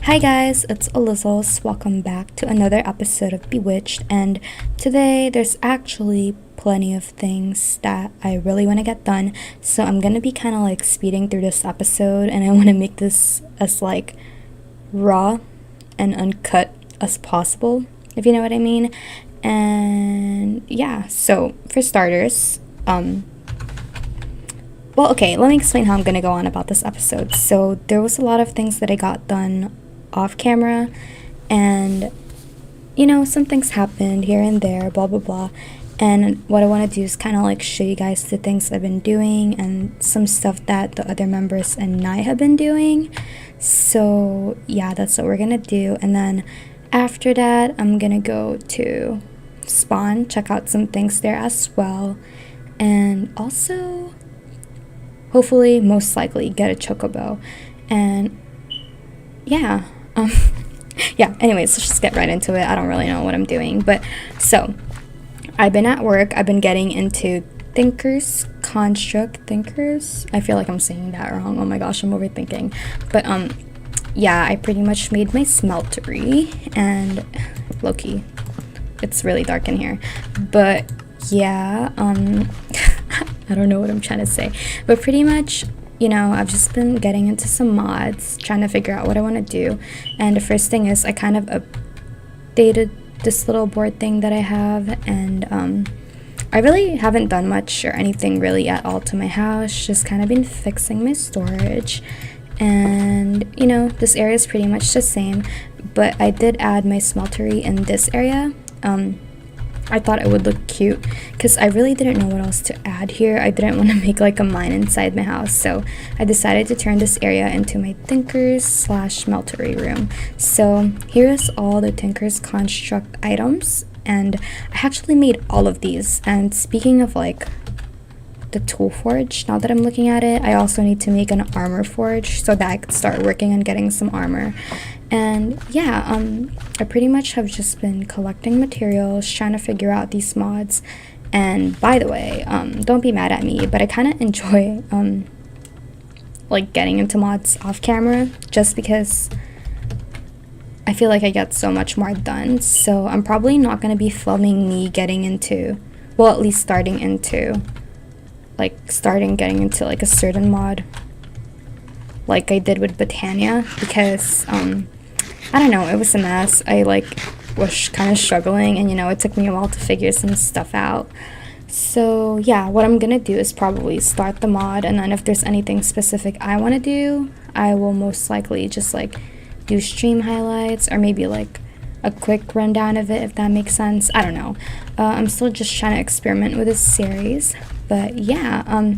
Hi guys, it's Allizzles. Welcome back to another episode of Bewitched, and today there's actually plenty of things that I really want to get done, so I'm gonna be kind of like speeding through this episode, and I want to make this as like raw and uncut as possible, if you know what I mean. And yeah, so for starters, well, okay, let me explain how I'm gonna go on about this episode. So there was a lot of things that I got done off camera, and some things happened here and there, blah blah blah. And what I want to do is kind of like show you guys the things I've been doing and some stuff that the other members and I have been doing. So yeah, that's what we're gonna do. And then after that, I'm gonna go to Spawn, check out some things there as well, and also hopefully, most likely, get a Chocobo. And yeah, yeah, anyways, let's just get right into it. I don't really know what I'm doing, but so I've been at work. I've been getting into Thinkers Construct. I feel like I'm saying that wrong. Oh my gosh, I'm overthinking. But yeah, I pretty much made my smeltery, and Loki, it's really dark in here. But yeah, I don't know what I'm trying to say, but pretty much, I've just been getting into some mods, trying to figure out what I want to do. And the first thing is I kind of updated this little board thing that I have, and I really haven't done much or anything really at all to my house, just kind of been fixing my storage. And this area is pretty much the same, but I did add my smeltery in this area. I thought it would look cute because I really didn't know what else to add here. I didn't want to make like a mine inside my house, so I decided to turn this area into my Thinkers / smeltery room. So here's all the Thinkers Construct items, and I actually made all of these. And speaking of like the tool forge, now that I'm looking at it, I also need to make an armor forge so that I could start working on getting some armor. And yeah, I pretty much have just been collecting materials, trying to figure out these mods. And by the way, don't be mad at me, but I kind of enjoy like getting into mods off camera, just because I feel like I get so much more done. So I'm probably not going to be filming me getting into, well, at least getting into like a certain mod like I did with Botania, because I don't know, it was a mess. I was kind of struggling, and it took me a while to figure some stuff out. So yeah, what I'm gonna do is probably start the mod, and then if there's anything specific I want to do, I will most likely just do stream highlights, or maybe like a quick rundown of it, if that makes sense. I don't know. I'm still just trying to experiment with this series, but yeah.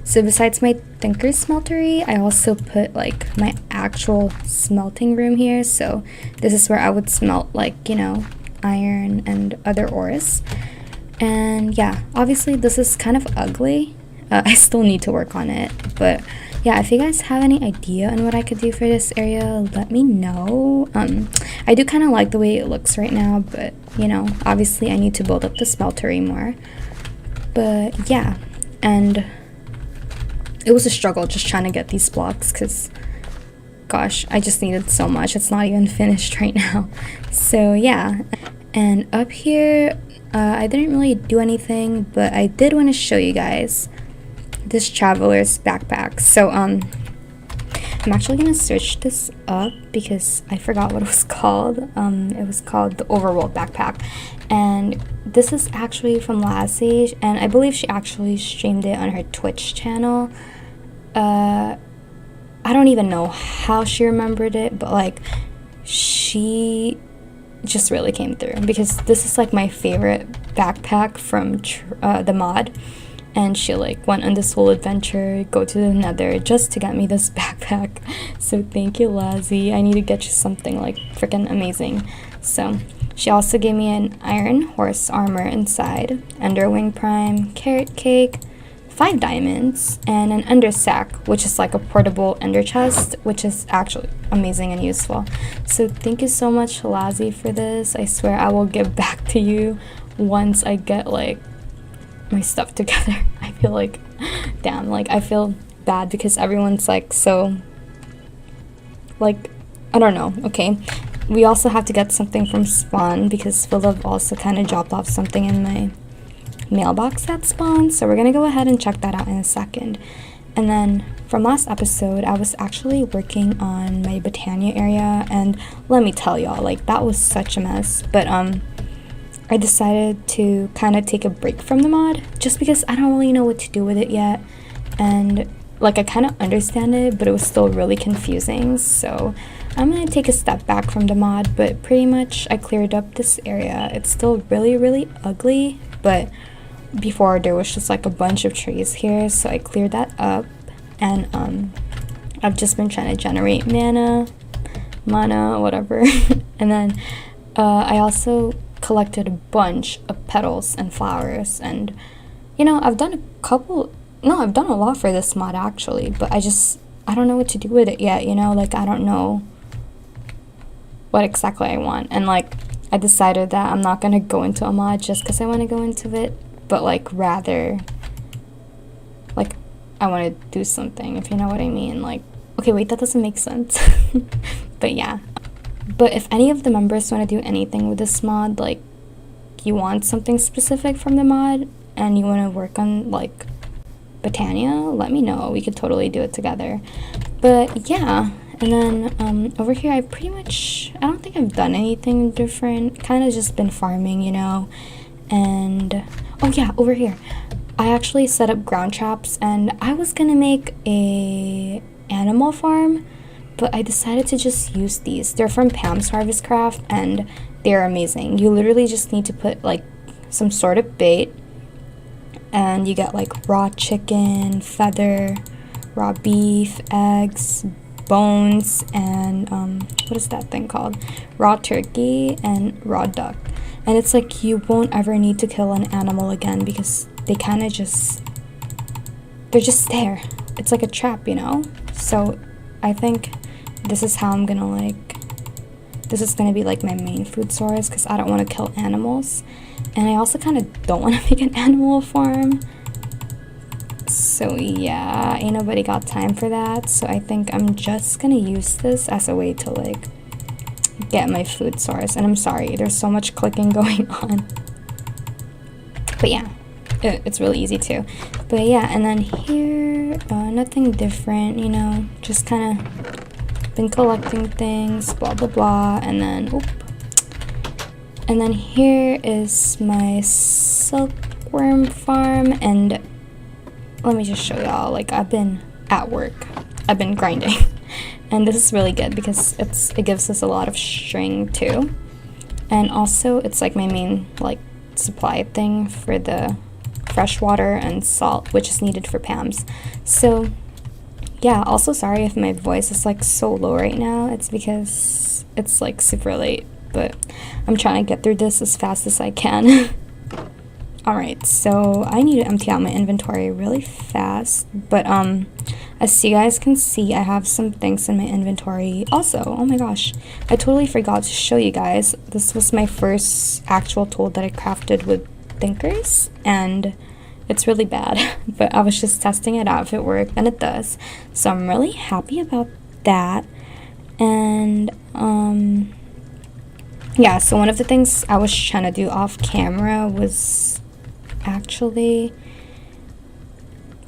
So besides my Thinkers smeltery, I also put like my actual smelting room here. So this is where I would smelt iron and other ores. And yeah, obviously this is kind of ugly. I still need to work on it, but yeah, if you guys have any idea on what I could do for this area, let me know. I do kind of like the way it looks right now, but obviously I need to build up the smeltery more. But yeah, and it was a struggle just trying to get these blocks, because gosh, I just needed so much. It's not even finished right now. So yeah, and up here I didn't really do anything, but I did want to show you guys this traveler's backpack. So I'm actually gonna search this up because I forgot what it was called. It was called the Overworld backpack, and this is actually from Lassie, and I believe she actually streamed it on her Twitch channel. I don't even know how she remembered it, but she just really came through, because this is like my favorite backpack from the mod. And she went on this whole adventure, go to the Nether, just to get me this backpack. So thank you, Lassie. I need to get you something freaking amazing. So she also gave me an iron horse armor inside, Enderwing Prime, carrot cake, 5 diamonds, and an ender sack, which is like a portable ender chest, which is actually amazing and useful. So thank you so much, Lassie, for this. I swear I will get back to you once I get my stuff together. I feel damn, I feel bad because everyone's so I don't know, okay. We also have to get something from Spawn because Philip also kind of dropped off something in my mailbox at Spawn, so we're gonna go ahead and check that out in a second. And then from last episode, I was actually working on my Botania area, and let me tell y'all, like, that was such a mess. But I decided to kind of take a break from the mod just because I don't really know what to do with it yet, and like, I kind of understand it, but it was still really confusing. So I'm gonna take a step back from the mod, but pretty much I cleared up this area. It's still really ugly, but before there was just like a bunch of trees here, so I cleared that up. And I've just been trying to generate mana, whatever. And then I also collected a bunch of petals and flowers, and you know, I've done a lot for this mod actually, but I don't know what to do with it yet, you know, like, I don't know what exactly I want. And like, I decided that I'm not gonna go into a mod just because I want to go into it, but like, rather, like, I want to do something, if you know what I mean. Like, okay, wait, that doesn't make sense. But yeah. But if any of the members want to do anything with this mod, like, you want something specific from the mod, and you want to work on, like, Botania, let me know. We could totally do it together. But yeah. And then over here, I don't think I've done anything different. Kind of just been farming, you know. And oh yeah, over here, I actually set up ground traps, and I was gonna make a animal farm, but I decided to just use these. They're from Pam's Harvest Craft, and they're amazing. You literally just need to put like some sort of bait, and you get like raw chicken, feather, raw beef, eggs, bones, and what is that thing called? Raw turkey and raw duck. And it's like you won't ever need to kill an animal again because they kind of they're just there. It's like a trap, you know? So I think this is how I'm gonna this is gonna be like my main food source because I don't want to kill animals. And I also kind of don't want to make an animal farm. So yeah, ain't nobody got time for that. So I think I'm just gonna use this as a way to like get my food source. And I'm sorry, there's so much clicking going on. But yeah, it's really easy too. But yeah, and then here, nothing different, you know, just kind of been collecting things, blah blah blah. And then and then here is my silkworm farm, and let me just show y'all, like, I've been at work, I've been grinding. And this is really good because it gives us a lot of string too. And also it's like my main like supply thing for the fresh water and salt, which is needed for Pam's. So yeah, also sorry if my voice is like so low right now. It's because it's like super late, but I'm trying to get through this as fast as I can. Alright, so I need to empty out my inventory really fast, but as you guys can see, I have some things in my inventory. Also, oh my gosh, I totally forgot to show you guys. This was my first actual tool that I crafted with thinkers, and it's really bad, but I was just testing it out if it worked, and it does. So I'm really happy about that. And yeah, so one of the things I was trying to do off camera was actually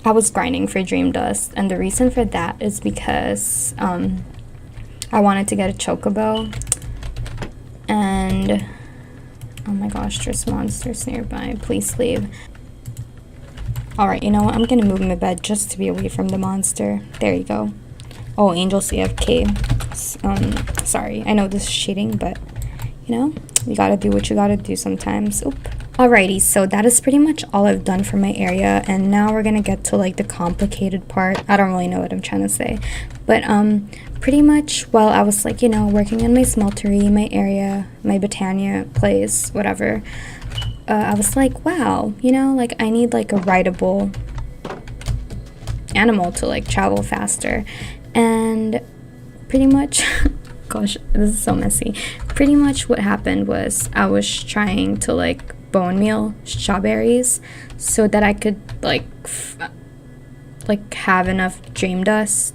I was grinding for Dream Dust, and the reason for that is because I wanted to get a Chocobo, and oh my gosh, there's monsters nearby, please leave. Alright, you know what, I'm gonna move my bed just to be away from the monster. There you go. Oh, Angel's AFK. Sorry, I know this is cheating, but you know, you gotta do what you gotta do sometimes. Oop. Alrighty, so that is pretty much all I've done for my area, and now we're gonna get to like the complicated part. I don't really know what I'm trying to say, but pretty much while I was like, you know, working on my smeltery, my area, my Botania place, whatever, I was like, wow, you know, like I need like a rideable animal to like travel faster. And pretty much gosh, this is so messy. Pretty much what happened was I was trying to like bone meal strawberries so that I could like have enough dream dust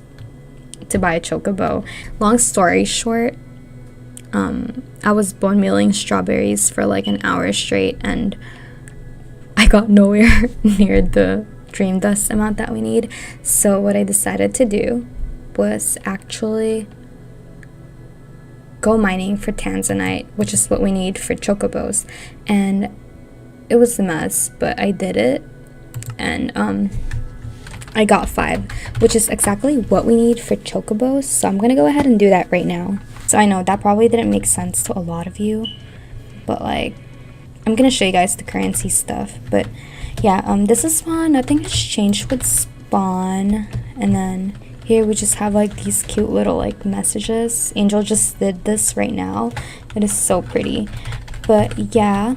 to buy a Chocobo. Long story short, I was bone mealing strawberries for like an hour straight, and I got nowhere near the dream dust amount that we need. So what I decided to do was actually go mining for tanzanite, which is what we need for chocobos. And it was a mess, but I did it, and I got 5, which is exactly what we need for chocobos. So I'm gonna go ahead and do that right now. So I know that probably didn't make sense to a lot of you, but like, I'm gonna show you guys the currency stuff. But yeah, this is Spawn. Nothing has changed with Spawn. And then here we just have like these cute little like messages. Angel just did this right now. It is so pretty. But yeah,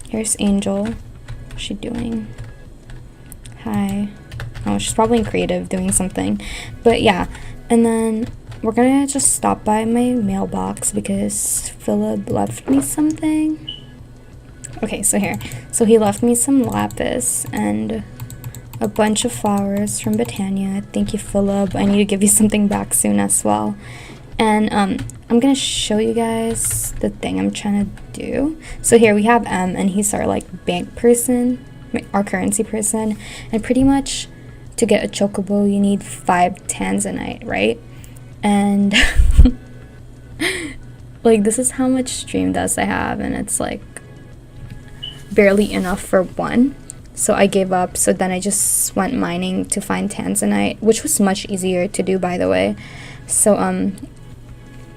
here's Angel. What's she doing? Hi. Oh, she's probably in creative doing something. But yeah, and then we're gonna just stop by my mailbox because Philip left me something. Okay, so here. So he left me some lapis and a bunch of flowers from Botania. Thank you, Philip. I need to give you something back soon as well. And I'm gonna show you guys the thing I'm trying to do. So here we have M, and he's our like bank person, our currency person. And pretty much to get a chocobo, you need 5 tanzanite, right? And like, this is how much stream dust I have, and it's like barely enough for 1. So I gave up. So then I just went mining to find tanzanite, which was much easier to do, by the way. So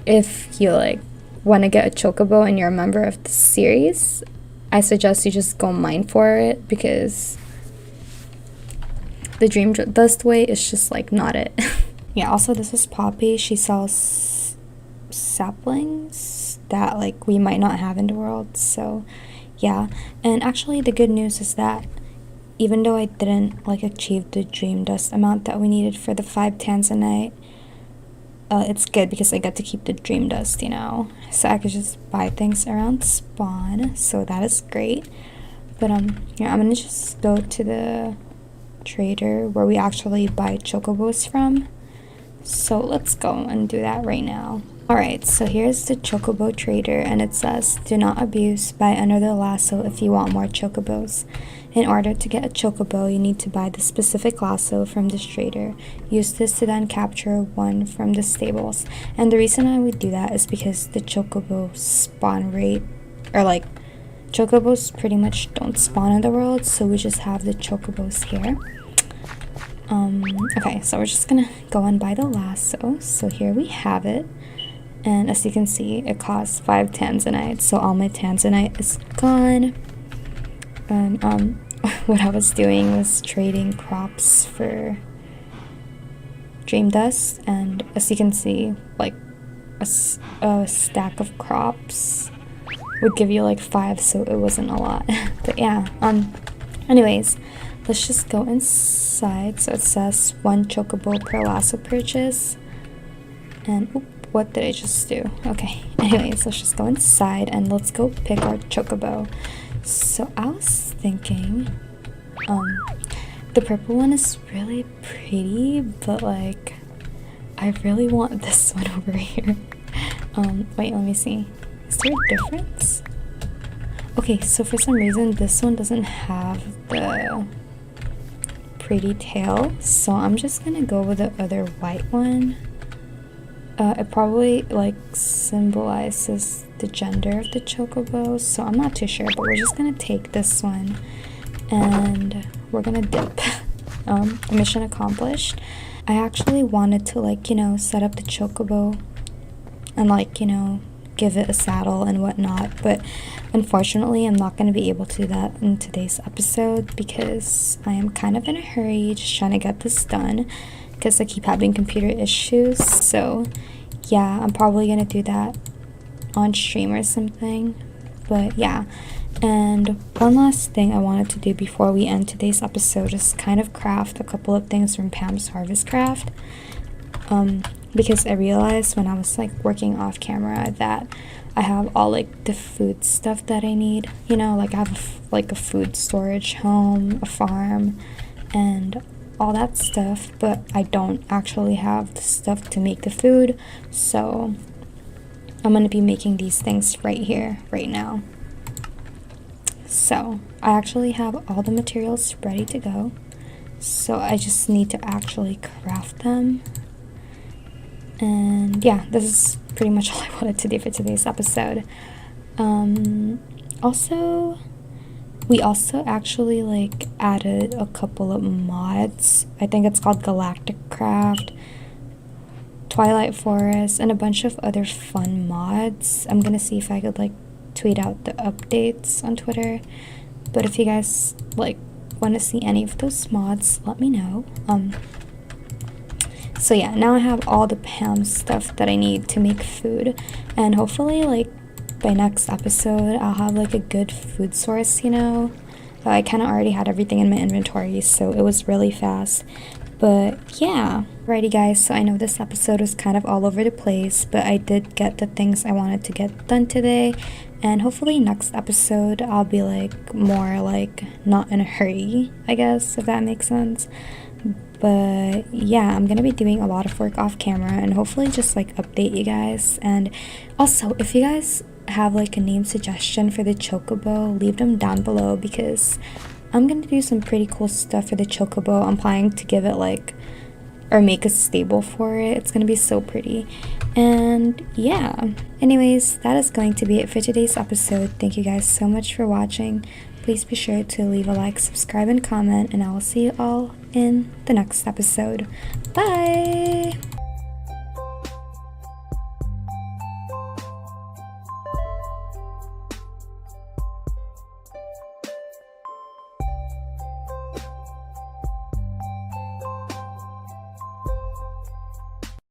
if you like want to get a chocobo and you're a member of the series, I suggest you just go mine for it, because the dream dust way is just like not it. Yeah, also this is Poppy. She sells saplings that like we might not have in the world. So yeah, and actually the good news is that even though I didn't like achieve the dream dust amount that we needed for the 5 tanzanite, it's good because I get to keep the dream dust, you know, so I could just buy things around Spawn. So that is great. But yeah, I'm gonna just go to the trader where we actually buy chocobos from. So let's go and do that right now. Alright, so here's the chocobo trader, and it says, do not abuse, buy under the lasso if you want more chocobos. In order to get a chocobo, you need to buy the specific lasso from this trader. Use this to then capture one from the stables. And the reason I would do that is because the chocobo spawn rate, or like, chocobos pretty much don't spawn in the world, so we just have the chocobos here. Okay, so we're just gonna go and buy the lasso. So here we have it, and as you can see, it costs 5 tanzanite, so all my tanzanite is gone. And what I was doing was trading crops for dream dust, and as you can see, like a stack of crops would give you like 5, so it wasn't a lot. But yeah, anyways, let's just go inside. So it says 1 chocobo per lasso purchase. And oop, what did I just do? Okay, anyways, let's just go inside and let's go pick our chocobo. So I was thinking, the purple one is really pretty, but like, I really want this one over here. Wait, let me see. Is there a difference? Okay, so for some reason, this one doesn't have the pretty tail, so I'm just gonna go with the other white one. It probably like symbolizes the gender of the chocobo, so I'm not too sure, but we're just gonna take this one and we're gonna dip. Mission accomplished. I actually wanted to, like, you know, set up the chocobo and, like, you know, give it a saddle and whatnot, but unfortunately I'm not going to be able to do that in today's episode because I am kind of in a hurry just trying to get this done because I keep having computer issues. So yeah, I'm probably going to do that on stream or something. But yeah, and one last thing I wanted to do before we end today's episode is kind of craft a couple of things from Pam's Harvest Craft, because I realized when I was like working off camera that I have all like the food stuff that I need, you know, like I have like a food storage home, a farm, and all that stuff, but I don't actually have the stuff to make the food, so I'm gonna be making these things right here, right now. So I actually have all the materials ready to go, so I just need to actually craft them. And yeah, this is pretty much all I wanted to do for today's episode. Also, we also actually like added a couple of mods. I think it's called Galactic Craft, Twilight Forest, and a bunch of other fun mods. I'm gonna see if I could like tweet out the updates on Twitter, but if you guys like want to see any of those mods, let me know. So yeah, now I have all the Pam stuff that I need to make food, and hopefully like by next episode I'll have like a good food source, you know. I kind of already had everything in my inventory, so it was really fast. But yeah, alrighty guys, so I know this episode was kind of all over the place, but I did get the things I wanted to get done today, and hopefully next episode I'll be like more like not in a hurry, I guess, if that makes sense. But yeah, I'm gonna be doing a lot of work off camera and hopefully just like update you guys. And also, if you guys have like a name suggestion for the Chocobo, leave them down below, because I'm gonna do some pretty cool stuff for the Chocobo. I'm planning to give it like, or make a stable for it. It's gonna be so pretty. And yeah, anyways, that is going to be it for today's episode. Thank you guys so much for watching. Please be sure to leave a like, subscribe, and comment, and I will see you all in the next episode. Bye!